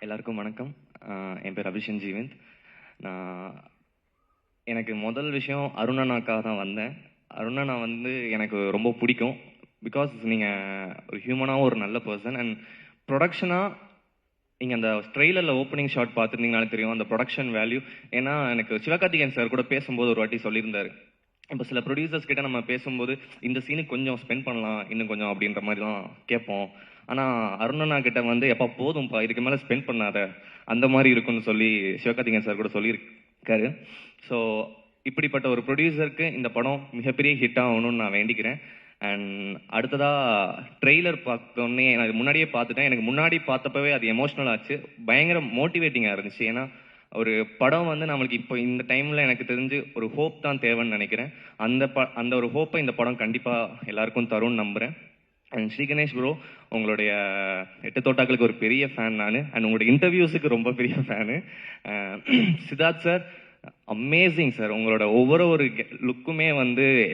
எல்லாருக்கும் வணக்கம். என் பேர் அபிஷன் ஜீவந்த். நான் எனக்கு முதல் விஷயம் அருணண்ணாக்காக தான் வந்தேன். அருணண்ணா எனக்கு ரொம்ப பிடிக்கும். பிகாஸ் நீங்கள் ஒரு ஹியூமனாகவும் ஒரு நல்ல பர்சன். அண்ட் ப்ரொடக்ஷனாக நீங்கள் அந்த ட்ரெய்லரில் ஓப்பனிங் ஷாட் பார்த்துருந்தீங்கனாலே தெரியும் அந்த ப்ரொடக்ஷன் வேல்யூ. ஏன்னா எனக்கு சிவகார்த்திகேயன் சார் கூட பேசும்போது ஒரு வாட்டி சொல்லியிருந்தார், இப்போ சில ப்ரொடியூசர்ஸ் கிட்ட நம்ம பேசும்போது இந்த சீனுக்கு கொஞ்சம் ஸ்பெண்ட் பண்ணலாம் இன்னும் கொஞ்சம் அப்படின்ற மாதிரி தான் கேட்போம். ஆனால் அருணண்ணா கிட்ட எப்போ போதும்ப்பா இதுக்கு மேலே ஸ்பெண்ட் பண்ணாத அந்த மாதிரி இருக்குன்னு சொல்லி சிவகார்த்திகேயன் சார் கூட சொல்லியிருக்காரு. ஸோ இப்படிப்பட்ட ஒரு ப்ரொடியூசருக்கு இந்த படம் மிகப்பெரிய ஹிட் ஆகணும்னு நான் வேண்டிக்கிறேன். அண்ட் அடுத்ததாக ட்ரெய்லர் பார்த்தோன்னே நான் இது முன்னாடியே பார்த்துட்டேன். எனக்கு முன்னாடி பார்த்தப்பவே அது எமோஷ்னல் ஆச்சு, பயங்கர மோட்டிவேட்டிங்காக இருந்துச்சு. ஏன்னா ஒரு படம் நம்மளுக்கு இப்போ இந்த டைமில் எனக்கு தெரிஞ்சு ஒரு ஹோப் தான் தேவைன்னு நினைக்கிறேன். அந்த ஒரு ஹோப்பை இந்த படம் கண்டிப்பாக எல்லாருக்கும் தரும்னு நம்புகிறேன். அண்ட் ஸ்ரீ கணேஷ் ப்ரோ, உங்களுடைய 8 தோட்டாக்களுக்கு ஒரு பெரிய ஃபேன் நான். அண்ட் உங்களுடைய இன்டர்வியூஸுக்கு ரொம்ப பெரிய fan. Siddharth sir, amazing sir. உங்களோட ஒவ்வொரு லுக்குமே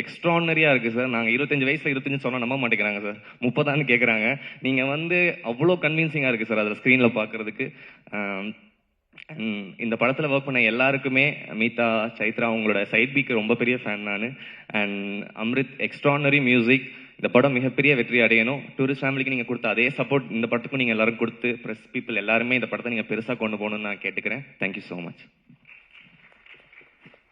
எக்ஸ்ட்ரானரியாக இருக்குது சார். நாங்கள் 25 வயசில் 25 சொன்னால் நம்ப மாட்டேங்கிறாங்க சார், 30 கேட்குறாங்க. நீங்கள் அவ்வளோ கன்வின்சிங்காக இருக்குது சார் அதில் ஸ்க்ரீனில் பார்க்குறதுக்கு. இந்த படத்தில் ஒர்க் பண்ண எல்லாருக்குமே, மீதா, சைத்ரா, உங்களோட சைட் பீக்கு ரொம்ப பெரிய ஃபேன் நான். And Amrit, extraordinary music. இந்த படம் மிகப்பெரிய வெற்றி அடையணும். டூரிஸ்ட் ஃபேமிலிக்கு நீங்கள் கொடுத்த அதே சப்போர்ட் இந்த படத்துக்கும் நீங்கள் எல்லாரும் கொடுத்து, ப்ரெஸ் பீப்புள் எல்லாருமே இந்த படத்தை நீங்கள் பெருசாக கொண்டு போகணும்னு நான் கேட்டுக்கிறேன். Thank you so much.